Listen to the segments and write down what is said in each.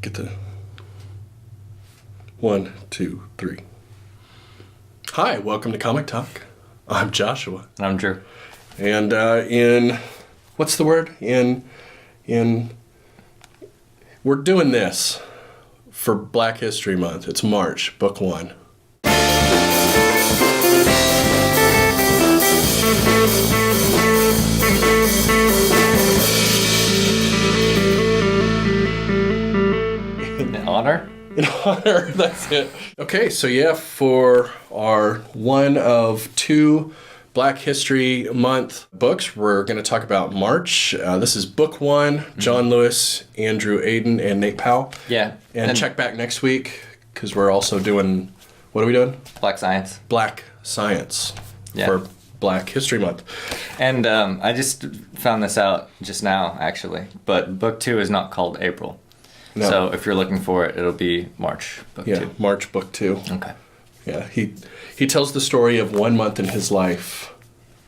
Get the 1, 2, 3. Hi, welcome to Comic Talk. I'm Joshua. And I'm Drew. And what's the word? We're doing this for Black History Month. It's March, Book 1. In honor, that's it. Okay, so yeah, for our one of two Black History Month books, we're going to talk about March. This is Book 1, John Lewis, Andrew Aden, and Nate Powell. Yeah. And check back next week, because we're also doing, what are we doing? Black Science. Black Science for Black History Month. And I just found this out just now, actually, but Book 2 is not called April. No. So if you're looking for it, it'll be March Book 2. Yeah, March Book 2. Okay. Yeah, he tells the story of 1 month in his life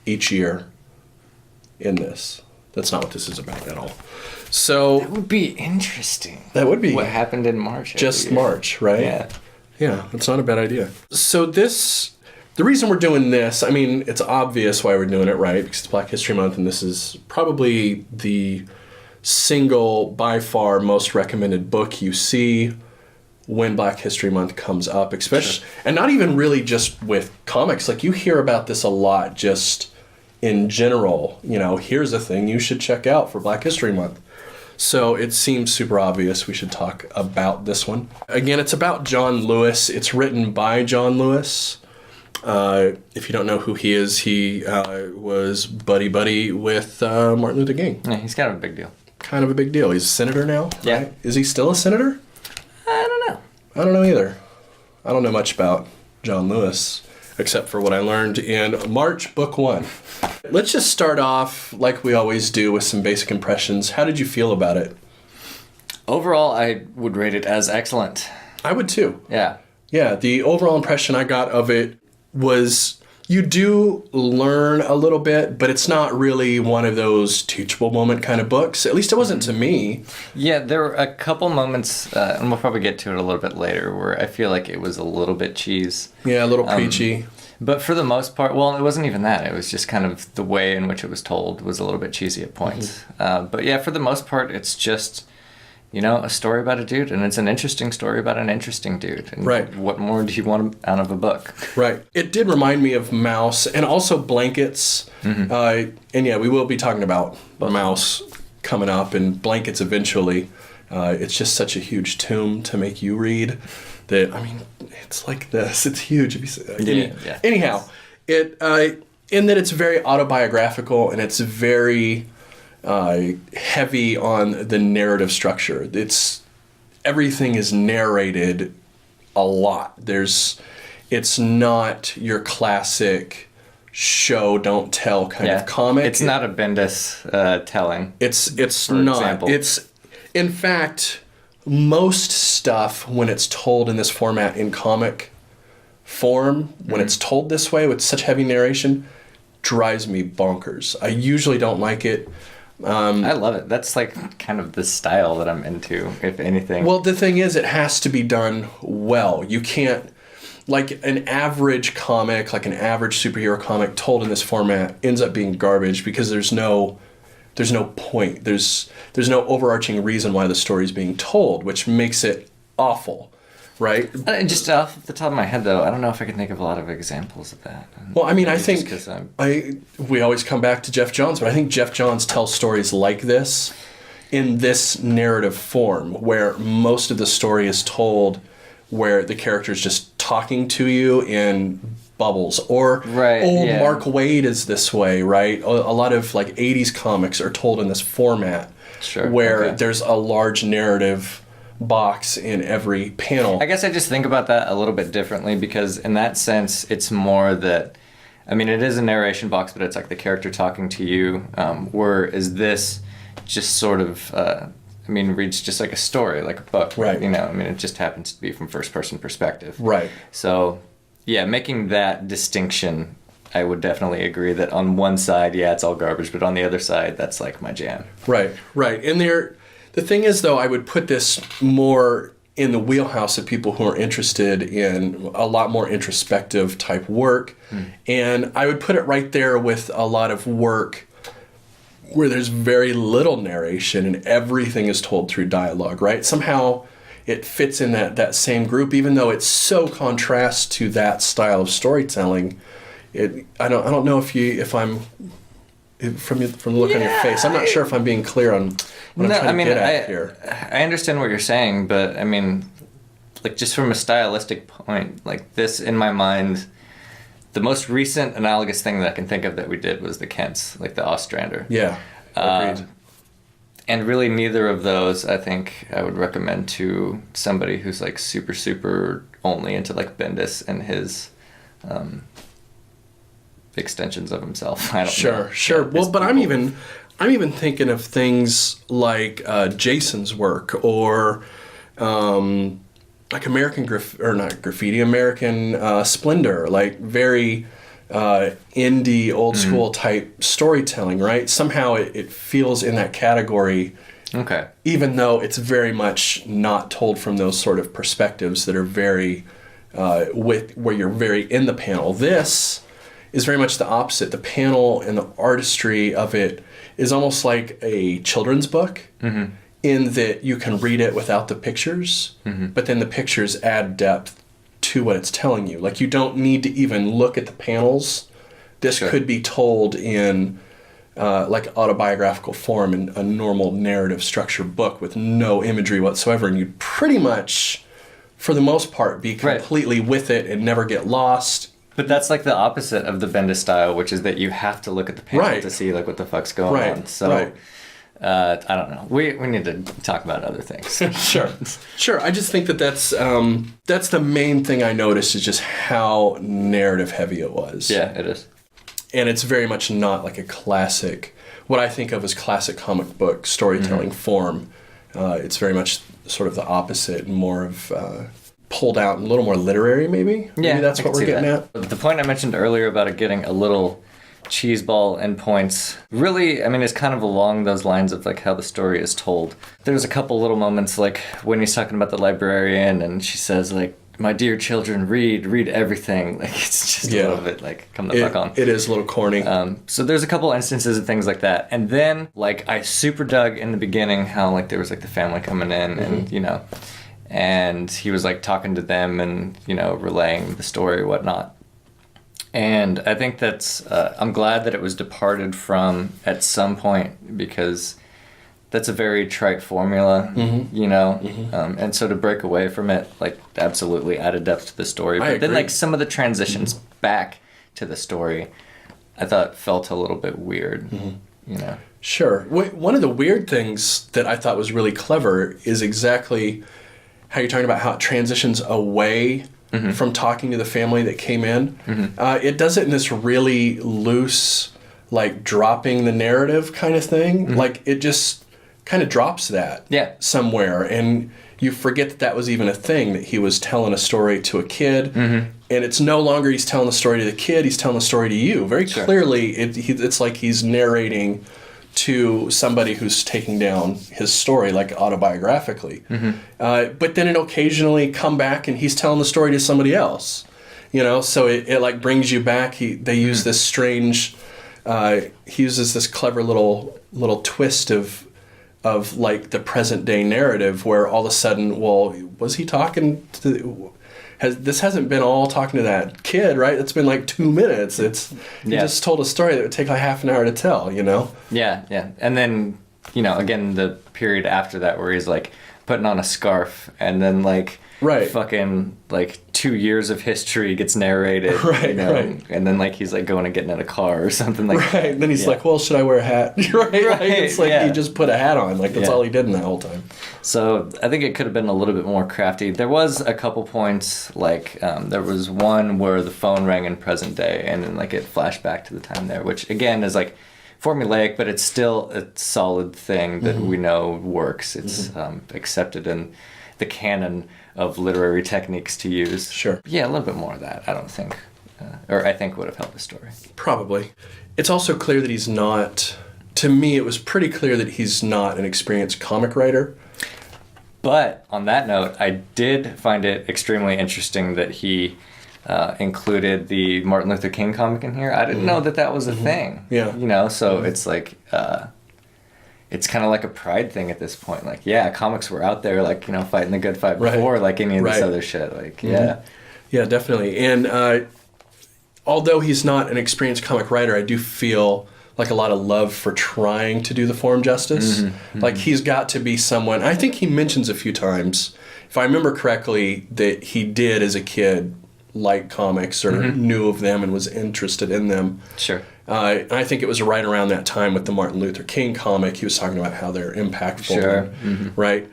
each year in this. That's not what this is about at all. So that would be interesting. That would be. What happened in March? Just March, right? Yeah. Yeah, that's not a bad idea. So the reason we're doing this, I mean, it's obvious why we're doing it, right? Because it's Black History Month, and this is probably the single, by far, most recommended book you see when Black History Month comes up, especially, and not even really just with comics. Like, you hear about this a lot just in general. You know, here's a thing you should check out for Black History Month. So it seems super obvious we should talk about this one. Again, it's about John Lewis. It's written by John Lewis. If you don't know who he is, he was buddy with Martin Luther King. Yeah, he's kind of a big deal. Kind of a big deal. He's a senator now, yeah. Right? Is he still a senator? I don't know. I don't know either. I don't know much about John Lewis, except for what I learned in March, Book 1. Let's just start off, like we always do, with some basic impressions. How did you feel about it? Overall, I would rate it as excellent. I would too. Yeah. Yeah, the overall impression I got of it was you do learn a little bit, but it's not really one of those teachable moment kind of books. At least it wasn't to me. Yeah, there were a couple moments, and we'll probably get to it a little bit later, where I feel like it was a little bit cheese. Yeah, a little preachy. But for the most part, well, it wasn't even that. It was just kind of the way in which it was told was a little bit cheesy at points. But yeah, for the most part, it's just, you know, a story about a dude, and it's an interesting story about an interesting dude. And right. What more do you want out of a book? Right. It did remind me of Mouse and also Blankets. And yeah, we will be talking about Mouse coming up and Blankets eventually. It's just such a huge tome to make you read that, I mean, it's like this. It's huge. Anyhow, it in that it's very autobiographical and it's very heavy on the narrative structure. Everything is narrated a lot. It's not your classic show don't tell kind of comic. It's not a Bendis telling. It's for not. Example. It's in fact most stuff when it's told in this format in comic form, when it's told this way with such heavy narration, drives me bonkers. I usually don't like it. I love it. That's like kind of the style that I'm into, if anything. Well, the thing is, it has to be done well. You can't, like an average comic, like an average superhero comic told in this format ends up being garbage because there's no point. There's no overarching reason why the story's being told, which makes it awful. Right? Just off the top of my head, though, I don't know if I can think of a lot of examples of that. Well, I mean, I think we always come back to Jeff Johns, but I think Jeff Johns tells stories like this in this narrative form, where most of the story is told where the character's just talking to you in bubbles. Or, Mark Waid is this way, right? A lot of like 80s comics are told in this format where there's a large narrative box in every panel. I guess I just think about that a little bit differently because in that sense it's more that, I mean, it is a narration box, but it's like the character talking to you, whereas this just sort of reads just like a story, like a book, right? You know, I mean, it just happens to be from first person perspective, right? So yeah, making that distinction, I would definitely agree that on one side, it's all garbage, but on the other side, that's like my jam. Right. And The thing is, though, I would put this more in the wheelhouse of people who are interested in a lot more introspective type work. And I would put it right there with a lot of work where there's very little narration and everything is told through dialogue, right? Somehow it fits in that same group, even though it's so contrast to that style of storytelling. I don't know from the look on your face, I'm not sure if I'm being clear on what I'm trying to get at here. I understand what you're saying, but I mean, like, just from a stylistic point, like, this, in my mind, the most recent analogous thing that I can think of that we did was the Kents, like the Ostrander. Yeah, agreed. And really neither of those, I think, I would recommend to somebody who's, like, super, super only into, like, Bendis and his extensions of himself. I don't know. Sure. Well, but I'm even thinking of things like Jason's work, or like American Splendor, like very indie, old school type storytelling, right? Somehow it feels in that category. Okay. Even though it's very much not told from those sort of perspectives that are very where you're very in the panel. This is very much the opposite. The panel and the artistry of it is almost like a children's book, in that you can read it without the pictures, but then the pictures add depth to what it's telling you. Like, you don't need to even look at the panels. This could be told in like autobiographical form in a normal narrative structure book with no imagery whatsoever, and you'd pretty much, for the most part, be completely with it and never get lost. But that's like the opposite of the Bendis style, which is that you have to look at the panel to see, like, what the fuck's going on. So, I don't know. We need to talk about other things. Sure. I just think that's the main thing I noticed, is just how narrative heavy it was. Yeah, it is. And it's very much not like a classic, what I think of as classic comic book storytelling form. It's very much sort of the opposite, and more of pulled out and a little more literary, maybe. Yeah, maybe that's what we're getting at. The point I mentioned earlier about it getting a little cheeseball endpoints, really, I mean, it's kind of along those lines of, like, how the story is told. There's a couple little moments, like when he's talking about the librarian and she says, like, "My dear children, read everything." Like, it's just a little bit like, come the fuck on. It is a little corny. So there's a couple instances of things like that. And then, like, I super dug in the beginning how, like, there was, like, the family coming in and, you know, and he was, like, talking to them and, you know, relaying the story and whatnot. And I think that's, I'm glad that it was departed from at some point, because that's a very trite formula, you know? And so to break away from it, like, absolutely added depth to the story. But then, like, some of the transitions back to the story, I thought felt a little bit weird, you know? Sure. One of the weird things that I thought was really clever is exactly how you're talking about how it transitions away from talking to the family that came in. It does it in this really loose, like, dropping the narrative kind of thing. Like, it just kind of drops that somewhere, and you forget that was even a thing, that he was telling a story to a kid, and it's no longer he's telling the story to the kid, he's telling the story to you. Very clearly, it's like he's narrating to somebody who's taking down his story, like, autobiographically. But then it occasionally come back and he's telling the story to somebody else, you know, so it like brings you back. They use this strange, he uses this clever little twist of like the present day narrative, where all of a sudden, well, was he talking to, this hasn't been all talking to that kid, right? It's been like 2 minutes. He just told a story that would take like half an hour to tell, you know? Yeah. And then, you know, again, the period after that where he's, like, putting on a scarf, and then, like, fucking, like, 2 years of history gets narrated, you know? And then, like, he's, like, going and getting in a car or something like that. And then he's like, well, should I wear a hat? Like, it's like he just put a hat on. Like, that's all he did in that whole time. So I think it could have been a little bit more crafty. There was a couple points, like, there was one where the phone rang in present day, and then, like, it flashed back to the time there, which, again, is, like, formulaic, but it's still a solid thing that we know works. It's accepted in the canon of literary techniques to use. Sure. Yeah, a little bit more of that, I don't think. Or I think would have helped the story. Probably. It's also clear that he's not to me, it was pretty clear that he's not an experienced comic writer. But on that note, I did find it extremely interesting that he included the Martin Luther King comic in here. I didn't know that was a thing. Yeah. You know, so it's like, it's kind of like a pride thing at this point. Like, yeah, comics were out there, like, you know, fighting the good fight before, like any of this other shit. Like, yeah. Yeah, definitely. And although he's not an experienced comic writer, I do feel like a lot of love for trying to do the form justice. Like, he's got to be someone, I think he mentions a few times, if I remember correctly, that he did as a kid like comics or knew of them and was interested in them. Sure. And I think it was right around that time with the Martin Luther King comic, he was talking about how they're impactful. Sure. Right?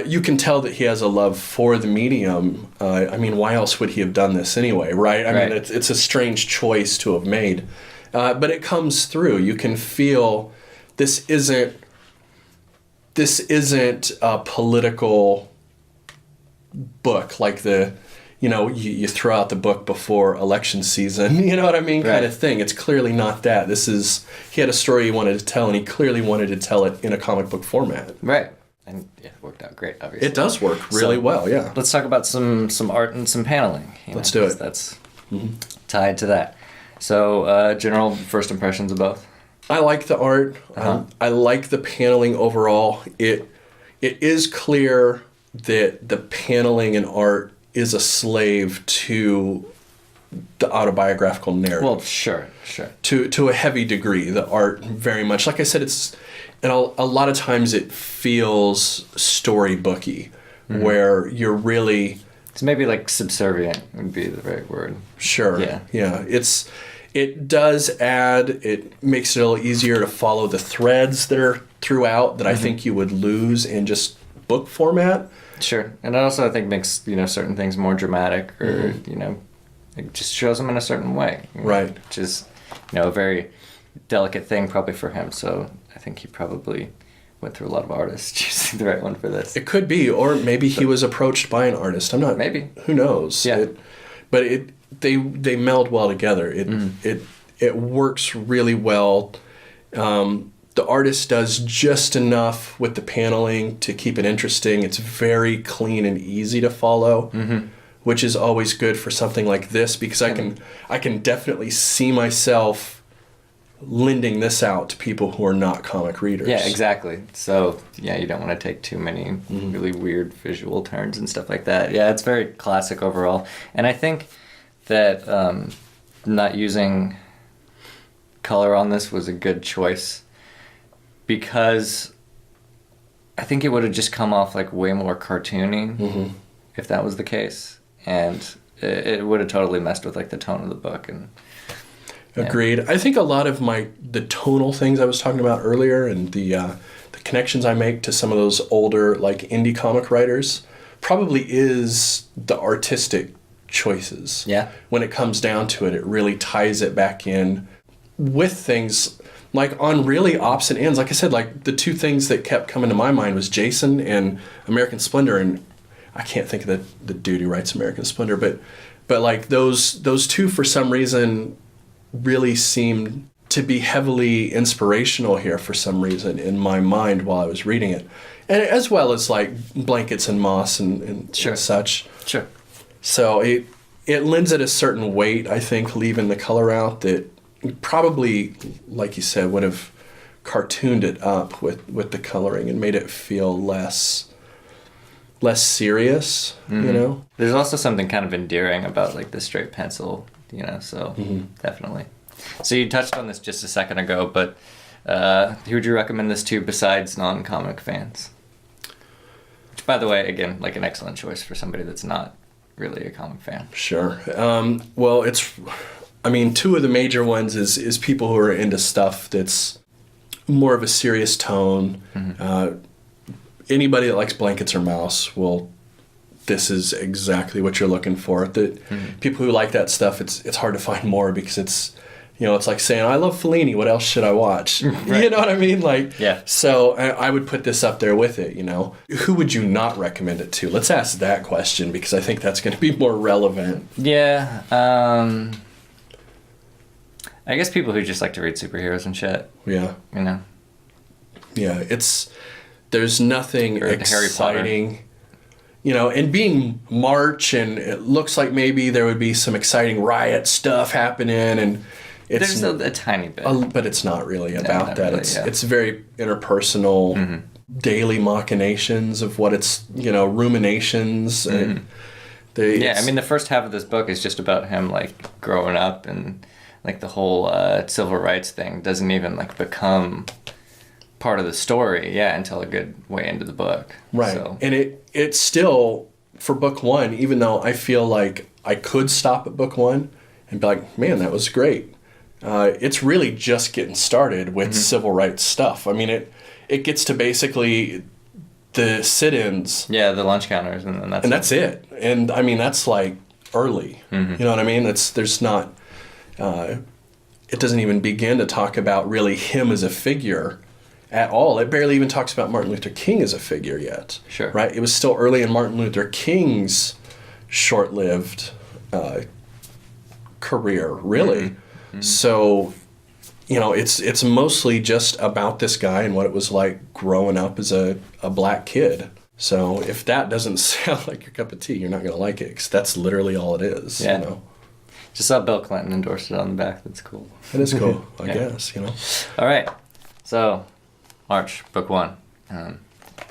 You can tell that he has a love for the medium. I mean, why else would he have done this anyway, right? I mean, it's a strange choice to have made. But it comes through. You can feel this isn't a political book like you throw out the book before election season, you know what I mean, kind of thing. It's clearly not that. He had a story he wanted to tell, and he clearly wanted to tell it in a comic book format. Right. And it worked out great, obviously. It does work really well, yeah. Let's talk about some art and some paneling. Let's do it. That's tied to that. So, general first impressions of both? I like the art. I like the paneling overall. It is clear that the paneling and art is a slave to the autobiographical narrative. Well, sure. To a heavy degree, the art very much. Like I said, and a lot of times it feels storybooky, where you're really... It's maybe like subservient would be the right word. Sure. Yeah. It does add, it makes it a little easier to follow the threads that are throughout that I think you would lose in just book format. Sure. And it also, I think, makes, certain things more dramatic or, it just shows them in a certain way. Right. Which is, a very delicate thing probably for him. So I think he probably went through a lot of artists choosing the right one for this. It could be, or maybe he was approached by an artist. I'm not... Maybe. Who knows? Yeah. They meld well together. It works really well. The artist does just enough with the paneling to keep it interesting. It's very clean and easy to follow, which is always good for something like this, because I can definitely see myself lending this out to people who are not comic readers. Yeah, exactly. So, you don't want to take too many really weird visual turns and stuff like that. Yeah, it's very classic overall. And I think that not using color on this was a good choice, because I think it would have just come off like way more cartoony if that was the case, and it would have totally messed with like the tone of the book. And agreed. I think a lot of the tonal things I was talking about earlier, and the connections I make to some of those older like indie comic writers, probably is the artistic choices. Yeah. When it comes down to it, it really ties it back in with things like on really opposite ends. Like I said, like the two things that kept coming to my mind was Jason and American Splendor, and I can't think of the dude who writes American Splendor, but like those two for some reason really seemed to be heavily inspirational here for some reason in my mind while I was reading it, and as well as like Blankets and Moss and such. Sure. So it lends it a certain weight, I think, leaving the color out, that probably, like you said, would have cartooned it up with the coloring and made it feel less serious, There's also something kind of endearing about like the straight pencil, so definitely. So you touched on this just a second ago, but who would you recommend this to besides non-comic fans? Which, by the way, again, like an excellent choice for somebody that's not really a comic fan. Sure. Well, two of the major ones is people who are into stuff that's more of a serious tone. Anybody that likes Blankets or Mouse this is exactly what you're looking for. People who like that stuff, it's hard to find more, because it's like saying, I love Fellini, what else should I watch? Right. You know what I mean? Like, yeah. So I would put this up there with it, Who would you not recommend it to? Let's ask that question, because I think that's going to be more relevant. Yeah. I guess people who just like to read superheroes and shit. Yeah. Yeah, there's nothing Or Harry Potter. exciting. You know, and being March, and it looks like maybe there would be some exciting riot stuff happening, and it's There's a tiny bit. but it's not really about not that. really, It's yeah. it's very interpersonal, daily machinations of what it's, you know, ruminations. And Yeah, I mean, the first half of this book is just about him, like, growing up, and, like, the whole civil rights thing doesn't even, like, become part of the story, until a good way into the book. right. So, And it's still, for book one, even though I feel like I could stop at book one and be like, man, that was great. It's really just getting started with civil rights stuff. I mean, it gets to basically the sit-ins, yeah, the lunch counters, and then that's it. And I mean, that's like early. You know what I mean? There's not. It doesn't even begin to talk about really him as a figure at all. It barely even talks about Martin Luther King as a figure yet. Sure. Right? It was still early in Martin Luther King's short-lived career, really. So, you know, it's mostly just about this guy and what it was like growing up as a black kid. So if that doesn't sound like your cup of tea, you're not going to like it, because that's literally all it is. Yeah. You know? Just saw Bill Clinton endorse it on the back. That's cool. It is cool, I Yeah. guess, you know. All right. So, March, book one.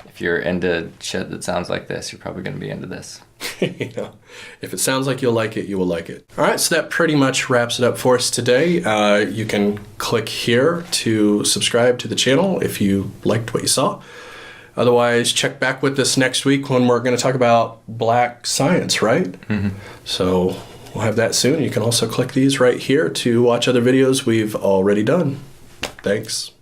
If you're into shit that sounds like this, you're probably going to be into this. You know, if it sounds like you'll like it, you will like it. All right, so that pretty much wraps it up for us today. You can click here to subscribe to the channel if you liked what you saw. Otherwise, check back with us next week when we're going to talk about black science, right? So we'll have that soon. You can also click these right here to watch other videos we've already done. Thanks.